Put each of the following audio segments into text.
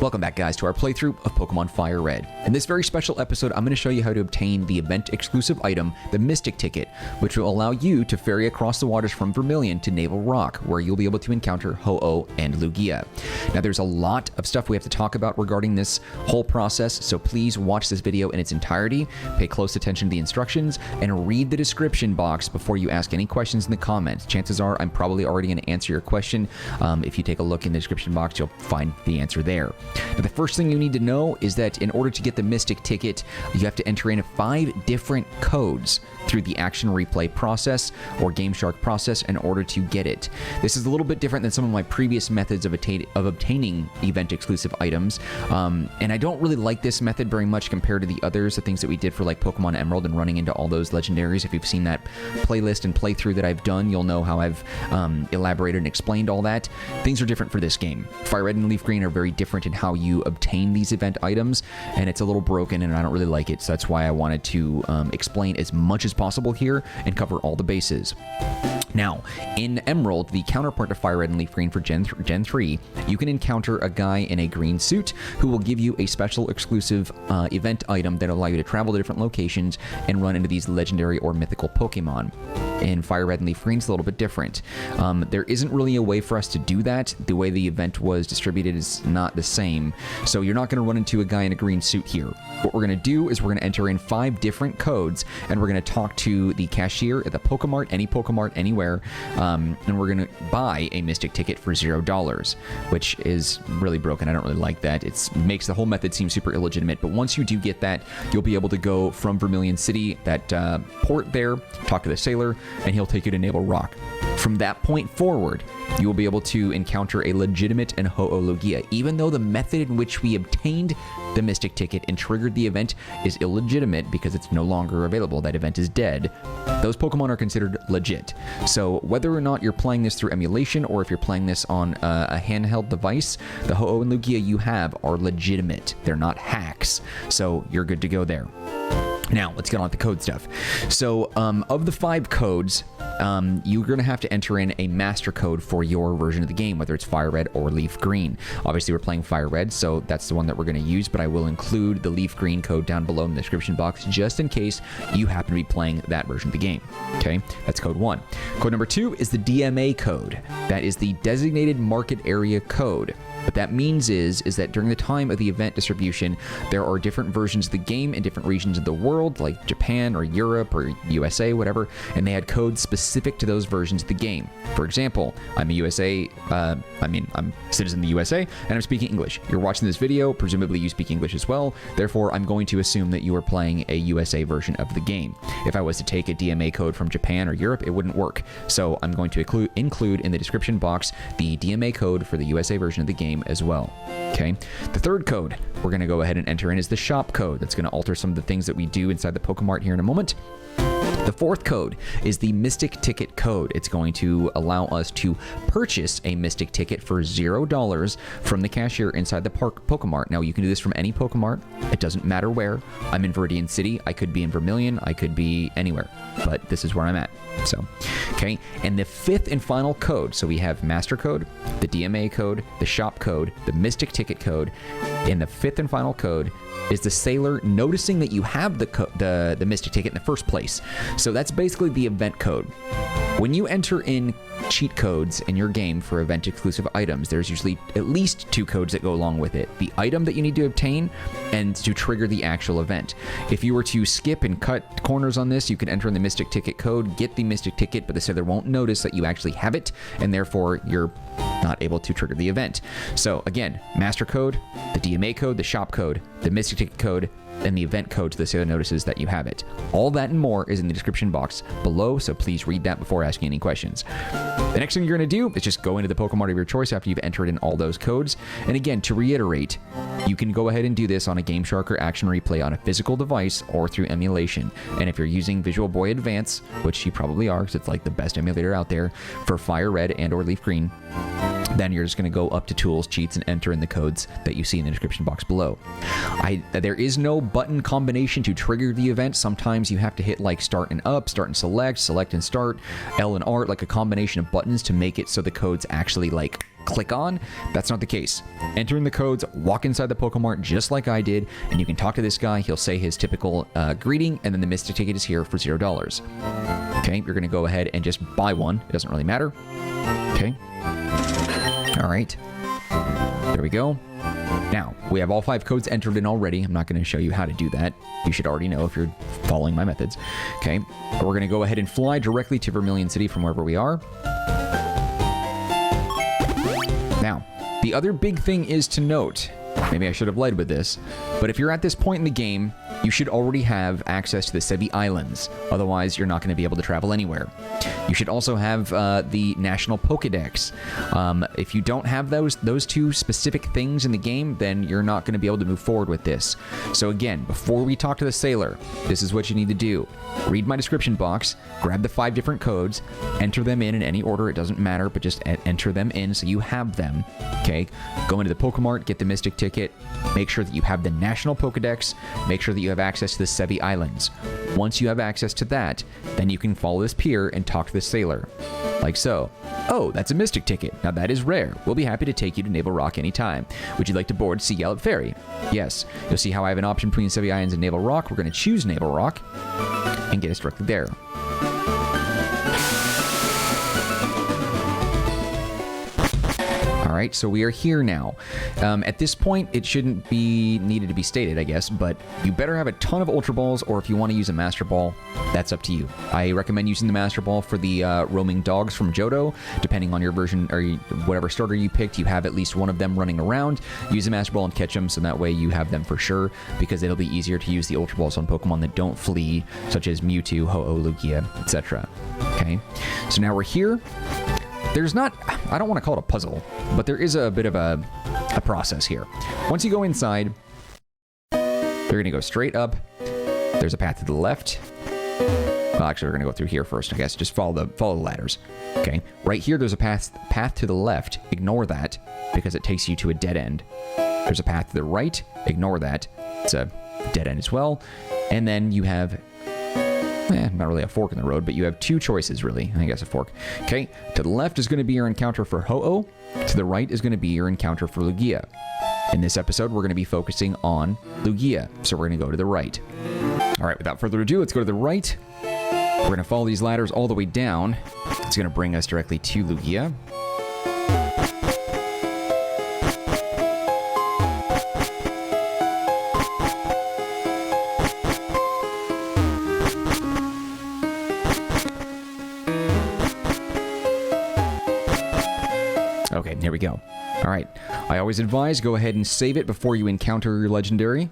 Welcome back, guys, to our playthrough of Pokemon FireRed. In this very special episode, I'm going to show you how to obtain the event-exclusive item, the Mystic Ticket, which will allow you to ferry across the waters from Vermillion to Navel Rock, where you'll be able to encounter Ho-Oh and Lugia. Now, there's a lot of stuff we have to talk about regarding this whole process, so please watch this video in its entirety, pay close attention to the instructions, and read the description box before you ask any questions in the comments. Chances are I'm probably already going to answer your question. If you take a look in the description box, you'll find the answer there. Now, the first thing you need to know is that in order to get the Mystic Ticket, you have to enter in 5 different codes through the action replay process or GameShark process in order to get it. This is a little bit different than some of my previous methods of obtaining event-exclusive items, and I don't really like this method very much compared to the others, the things that we did for like Pokemon Emerald and running into all those legendaries. If you've seen that playlist and playthrough that I've done, you'll know how I've elaborated and explained all that. Things are different for this game. FireRed and LeafGreen are very different in how you obtain these event items, and it's a little broken and I don't really like it, so that's why I wanted to explain as much as possible here and cover all the bases. Now, in Emerald, the counterpart to FireRed and LeafGreen for Gen 3, you can encounter a guy in a green suit who will give you a special exclusive event item that will allow you to travel to different locations and run into these legendary or mythical Pokemon. In FireRed and LeafGreen, it's a little bit different. There isn't really a way for us to do that. The way the event was distributed is not the same, so you're not going to run into a guy in a green suit here. What we're going to do is we're going to enter in 5 different codes, and we're going to talk to the cashier at the Pokemart, any Pokemart, anywhere, and we're going to buy a Mystic Ticket for $0, which is really broken. I don't really like that. It makes the whole method seem super illegitimate, but once you do get that, you'll be able to go from Vermillion City, that port there, talk to the sailor, and he'll take you to Navel Rock. From that point forward, you will be able to encounter a legitimate and Ho-Oh Lugia, even though the method in which we obtained the Mystic Ticket and triggered the event is illegitimate because it's no longer available. That event is dead. Those Pokemon are considered legit. So whether or not you're playing this through emulation or if you're playing this on a handheld device, the Ho-Oh and Lugia you have are legitimate. They're not hacks. So you're good to go there. Now, let's get on with the code stuff. So, of the 5 codes, you're going to have to enter in a master code for your version of the game, whether it's FireRed or LeafGreen. Obviously, we're playing FireRed, so that's the one that we're going to use, but I will include the LeafGreen code down below in the description box, just in case you happen to be playing that version of the game. Okay, that's code 1. Code number 2 is the DMA code. That is the Designated Market Area Code. What that means is that during the time of the event distribution, there are different versions of the game in different regions of the world, like Japan or Europe or USA, whatever, and they had codes specific to those versions of the game. For example, I'm a I'm a citizen of the USA, and I'm speaking English. You're watching this video, presumably you speak English as well, therefore I'm going to assume that you are playing a USA version of the game. If I was to take a DMA code from Japan or Europe, it wouldn't work. So I'm going to include in the description box the DMA code for the USA version of the game as well. Okay, the third code we're going to go ahead and enter in is the shop code. That's going to alter some of the things that we do inside the Pokemart here in a moment. The fourth code is the Mystic Ticket code. It's going to allow us to purchase a Mystic Ticket for $0 from the cashier inside the Pokemart. Now, you can do this from any Pokemart. It doesn't matter where. I'm in Vermillion City. I could be in Vermillion. I could be anywhere, but this is where I'm at. So, okay. And the 5th and final code. So we have Master Code, the DMA code, the Shop code, the Mystic Ticket code, and the 5th and final code is the sailor noticing that you have the Mystic Ticket in the first place. So that's basically the event code. When you enter in cheat codes in your game for event-exclusive items, there's usually at least 2 codes that go along with it. The item that you need to obtain and to trigger the actual event. If you were to skip and cut corners on this, you could enter in the Mystic Ticket code, get the Mystic Ticket, but the sailor won't notice that you actually have it, and therefore you're not able to trigger the event. So again, Master Code, the DMA code, the Shop code, the Mystic Ticket code, and the event code so the sailor notices that you have it. All that and more is in the description box below, so please read that before asking any questions. The next thing you're going to do is just go into the Pokemart of your choice after you've entered in all those codes. And again, to reiterate, you can go ahead and do this on a GameShark or Action Replay on a physical device or through emulation. And if you're using Visual Boy Advance, which you probably are because it's like the best emulator out there for FireRed and or LeafGreen, then you're just going to go up to Tools, Cheats, and enter in the codes that you see in the description box below. There is no button combination to trigger the event. Sometimes you have to hit like Start and Up, Start and Select and Start, L and R, like a combination of buttons to make it so the codes actually like click on. That's not the case. Enter in the codes, walk inside the Pokemart just like I did, and you can talk to this guy. He'll say his typical greeting, and then the Mystic Ticket is here for $0. Okay, you're going to go ahead and just buy one. It doesn't really matter. Okay. All right. There we go. Now, we have all 5 codes entered in already. I'm not going to show you how to do that. You should already know if you're following my methods. Okay. But we're going to go ahead and fly directly to Vermillion City from wherever we are. Now, the other big thing is to note, maybe I should have led with this, but if you're at this point in the game, you should already have access to the Sevii Islands. Otherwise, you're not going to be able to travel anywhere. You should also have the National PokeDex. If you don't have those 2 specific things in the game, then you're not going to be able to move forward with this. So again, before we talk to the sailor, this is what you need to do. Read my description box, grab the 5 different codes, enter them in any order, it doesn't matter, but just enter them in so you have them. Okay, go into the Pokemart, get the Mystic Ticket, make sure that you have the National PokeDex, make sure that you have access to the Sevii Islands. Once you have access to that, then you can follow this pier and talk to the sailor. Like so. Oh, that's a Mystic Ticket. Now that is rare. We'll be happy to take you to Navel Rock anytime. Would you like to board Sea Gallop Ferry? Yes. You'll see how I have an option between Sevii Islands and Navel Rock. We're going to choose Navel Rock and get us directly there. All right, so we are here now. At this point, it shouldn't be needed to be stated, I guess, but you better have a ton of Ultra Balls, or if you want to use a Master Ball, that's up to you. I recommend using the Master Ball for the roaming dogs from Johto. Depending on your version, or whatever starter you picked, you have at least one of them running around. Use a Master Ball and catch them, so that way you have them for sure, because it'll be easier to use the Ultra Balls on Pokemon that don't flee, such as Mewtwo, Ho-Oh, Lugia, etc. Okay, so now we're here. There's not, I don't want to call it a puzzle, but there is a bit of a process here. Once you go inside, you're going to go straight up. There's a path to the left. Well, actually, we're going to go through here first, I guess. Just follow the ladders. Okay, right here, there's a path to the left. Ignore that, because it takes you to a dead end. There's a path to the right. Ignore that. It's a dead end as well. And then you have... not really a fork in the road, but you have 2 choices, really. I guess a fork. Okay, to the left is going to be your encounter for Ho-Oh. To the right is going to be your encounter for Lugia. In this episode, we're going to be focusing on Lugia, so we're going to go to the right. All right, without further ado, let's go to the right. We're going to follow these ladders all the way down. It's going to bring us directly to Lugia. Okay, here we go. All right, I always advise go ahead and save it before you encounter your legendary.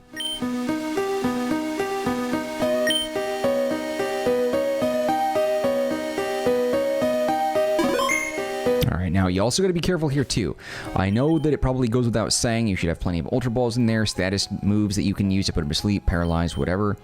All right, now you also got to be careful here too. I know that it probably goes without saying you should have plenty of Ultra Balls in there, status moves that you can use to put them to sleep, paralyze, whatever.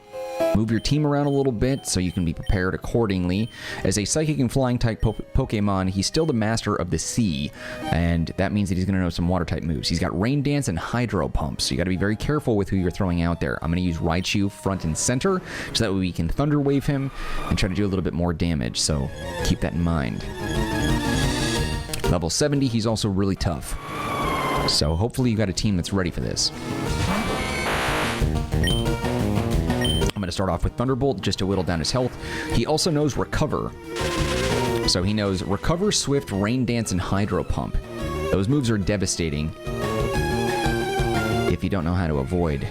Move your team around a little bit so you can be prepared accordingly. As a Psychic and Flying type Pokemon, he's still the master of the sea, and that means that he's going to know some water type moves. He's got Rain Dance and Hydro Pump, so you got to be very careful with who you're throwing out there. I'm going to use Raichu front and center, so that way we can Thunder Wave him and try to do a little bit more damage, so keep that in mind. Level 70, he's also really tough, so hopefully you got a team that's ready for this. I'm going to start off with Thunderbolt just to whittle down his health. He also knows Recover. So he knows Recover, Swift, Rain Dance, and Hydro Pump. Those moves are devastating if you don't know how to avoid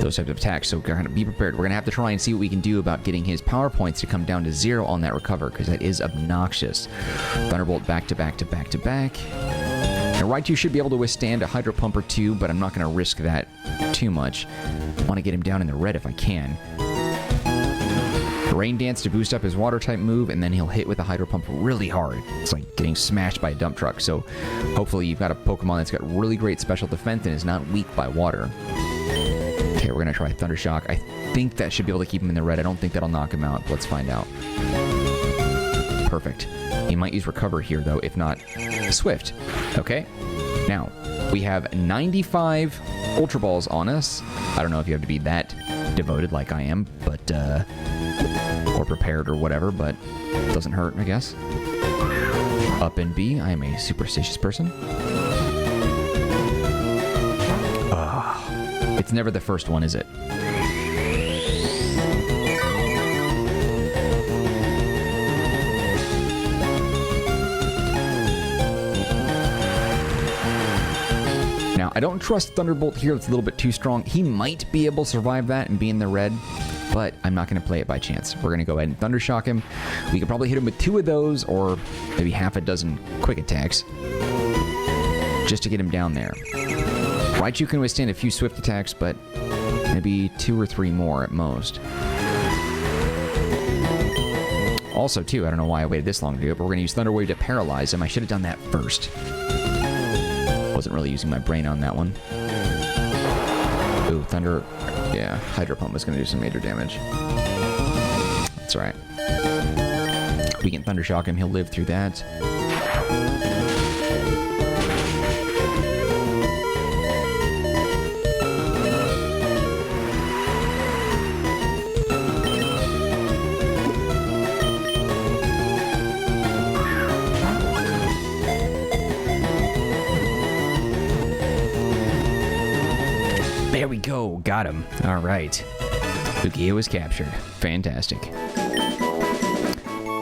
those types of attacks. So we're going to be prepared. We're going to have to try and see what we can do about getting his power points to come down to 0 on that Recover, because that is obnoxious. Thunderbolt back to back to back to back. Now, Raichu should be able to withstand a Hydro Pump or 2, but I'm not going to risk that too much. I want to get him down in the red if I can. Rain Dance to boost up his water type move, and then he'll hit with a Hydro Pump really hard. It's like getting smashed by a dump truck, so hopefully you've got a Pokemon that's got really great special defense and is not weak by water. Okay, we're going to try Thunder Shock. I think that should be able to keep him in the red. I don't think that'll knock him out. Let's find out. Perfect. He might use Recover here, though, if not Swift. Okay. Now, we have 95 Ultra Balls on us. I don't know if you have to be that devoted like I am, but, or prepared or whatever, but it doesn't hurt, I guess. Up in B, I am a superstitious person. It's never the first one, is it? Now, I don't trust Thunderbolt here. It's a little bit too strong. He might be able to survive that and be in the red, but I'm not going to play it by chance. We're going to go ahead and Thundershock him. We could probably hit him with 2 of those or maybe half a dozen quick attacks just to get him down there. Raichu can withstand a few swift attacks, but maybe 2 or 3 more at most. Also, too, I don't know why I waited this long to do it, but we're going to use Thunder Wave to paralyze him. I should have done that first. Wasn't really using my brain on that one. Ooh, Thunder... Yeah, Hydro Pump is going to do some major damage. That's alright. We can Thunder Shock him. He'll live through that. There we go. Got him. All right. Lugia was captured. Fantastic.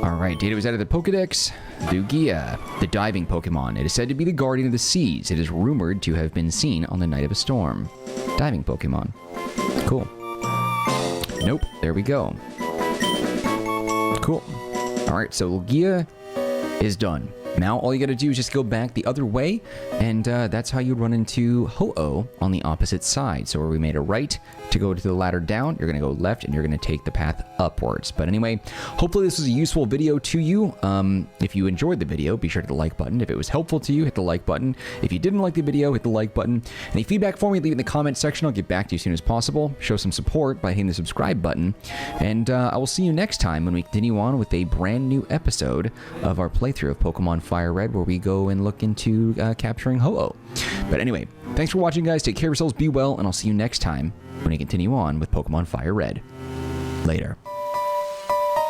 All right. Data was added to the Pokedex. Lugia, the diving Pokemon. It is said to be the guardian of the seas. It is rumored to have been seen on the night of a storm. Diving Pokemon. Cool. Nope. There we go. Cool. All right. So Lugia is done. Now, all you gotta do is just go back the other way, and that's how you run into Ho-Oh on the opposite side. So where we made a right to go to the ladder down, you're gonna go left, and you're gonna take the path upwards. But anyway, hopefully this was a useful video to you. If you enjoyed the video, be sure to hit the like button. If it was helpful to you, hit the like button. If you didn't like the video, hit the like button. Any feedback for me, leave it in the comment section. I'll get back to you as soon as possible. Show some support by hitting the subscribe button. And I will see you next time when we continue on with a brand new episode of our playthrough of Pokemon FireRed, where we go and look into capturing Ho-Oh. But anyway, thanks for watching, guys. Take care of yourselves, be well, and I'll see you next time when we continue on with Pokemon FireRed. Later.